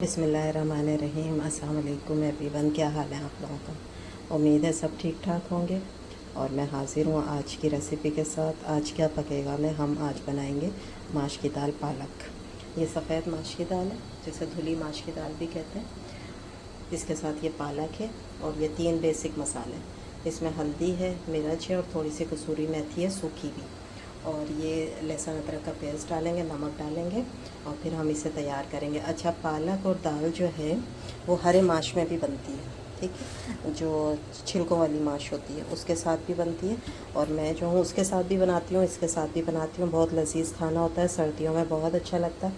बिस्मिल्लाहिर्रहमानिर्रहीम। अस्सलाम वालेकुम एवरीवन, क्या हाल है आप लोगों का। उम्मीद है सब ठीक ठाक होंगे और मैं हाज़िर हूँ आज की रेसिपी के साथ। आज क्या पकेगा हम आज बनाएंगे माश की दाल पालक। ये सफ़ेद माश की दाल है जिसे धुली माश की दाल भी कहते हैं। इसके साथ ये पालक है और ये 3 बेसिक मसाले। इसमें हल्दी है, मिर्च है और थोड़ी सी कसूरी मेथी है सूखी भी। और ये लहसुन अदरक का पेस्ट डालेंगे, नमक डालेंगे और फिर हम इसे तैयार करेंगे। अच्छा, पालक और दाल जो है वो हरे माश में भी बनती है, ठीक है। जो छिलकों वाली माश होती है उसके साथ भी बनती है और मैं जो हूँ उसके साथ भी बनाती हूँ, इसके साथ भी बनाती हूँ। बहुत लजीज खाना होता है, सर्दियों में बहुत अच्छा लगता है।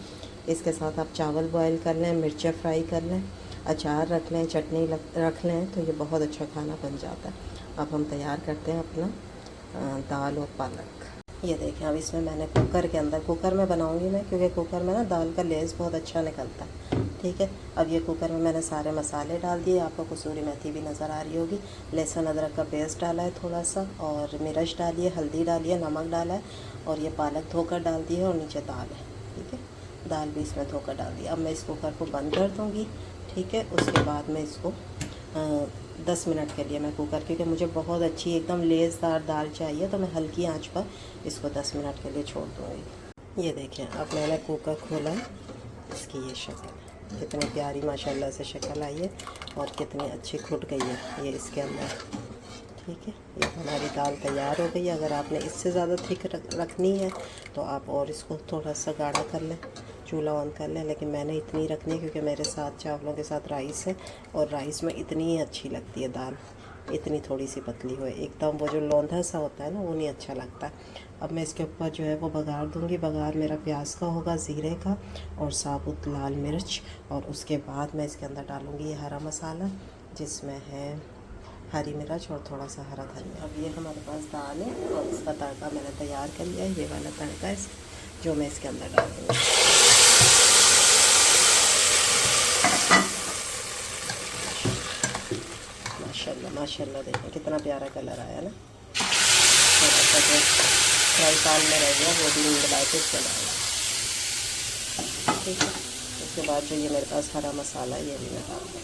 इसके साथ आप चावल बॉयल कर लें, मिर्चें फ्राई कर लें, अचार रख लें, चटनी रख लें तो ये बहुत अच्छा खाना बन जाता है। अब हम तैयार करते हैं अपना दाल और पालक। ये देखें, अब इसमें मैंने कुकर में बनाऊंगी मैं, क्योंकि कुकर में ना दाल का लेस बहुत अच्छा निकलता है, ठीक है। अब ये कुकर में मैंने सारे मसाले डाल दिए, आपको कसूरी मेथी भी नज़र आ रही होगी। लहसुन अदरक का पेस्ट डाला है थोड़ा सा, और मिर्च डाली है, हल्दी डाली है, नमक डाला है और ये पालक धोकर डाल दी है और नीचे दाल है, ठीक है। दाल भी इसमें धोकर डाल दी। अब मैं इस कुकर को बंद कर दूँगी, ठीक है। उसके बाद मैं इसको 10 मिनट के लिए मैं कुकर, क्योंकि मुझे बहुत अच्छी एकदम लेसदार दाल चाहिए तो मैं हल्की आंच पर इसको 10 मिनट के लिए छोड़ दूँगी। ये देखें, अब मैंने कुकर खोला, इसकी ये शक्ल कितनी प्यारी माशाल्लाह से शक्ल आई है और कितनी अच्छी घुट गई है ये इसके अंदर, ठीक है। ये हमारी दाल तैयार हो गई है। अगर आपने इससे ज़्यादा थिक रखनी है तो आप और इसको थोड़ा सा गाढ़ा कर लें, चूल्हा ऑन कर लें, लेकिन मैंने इतनी रखनी है क्योंकि मेरे साथ चावलों के साथ राइस है और राइस में इतनी ही अच्छी लगती है दाल, इतनी थोड़ी सी पतली हो, एकदम वो जो लौंधा सा होता है ना वो नहीं अच्छा लगता। अब मैं इसके ऊपर जो है वो बघार दूँगी। बघार मेरा प्याज का होगा, ज़ीरे का और साबुत लाल मिर्च, और उसके बाद मैं इसके अंदर डालूँगी ये हरा मसाला जिसमें है हरी मिर्च और थोड़ा सा हरा धनिया। अब ये हमारे पास दाल है और इसका तड़का मैंने तैयार कर लिया है। ये वाला तड़का है जो मैं इसके अंदर डाल दूँगी। माशाल्लाह माशाल्लाह, देखें कितना प्यारा कलर आया ना। थोड़ा सा जो फ्राई पैन में रह गया वो भी मिला के इसमें डाला, ठीक है। उसके बाद जो ये मेरे पास हरा मसाला है ये भी मैं डाल दूँ।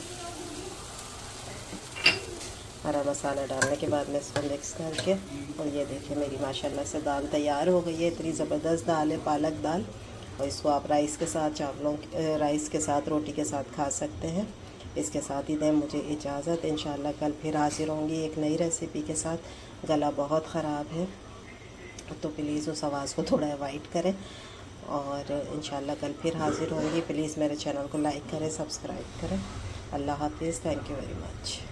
हरा मसाला डालने के बाद मैं इसको मिक्स करके, और ये देखिए मेरी माशाल्लाह से दाल तैयार हो गई है। इतनी ज़बरदस्त दाल है पालक दाल, और इसको आप राइस के साथ, राइस के साथ, रोटी के साथ खा सकते हैं। इसके साथ ही दें मुझे इजाज़त। इंशाल्लाह कल फिर हाज़िर होंगी एक नई रेसिपी के साथ। गला बहुत ख़राब है तो प्लीज़ उस आवाज़ को थोड़ा अवॉइड करें, और इंशाल्लाह कल फिर हाज़िर होंगी। प्लीज़ मेरे चैनल को लाइक करें, सब्सक्राइब करें। अल्लाह हाफिज़, थैंक यू वेरी मच।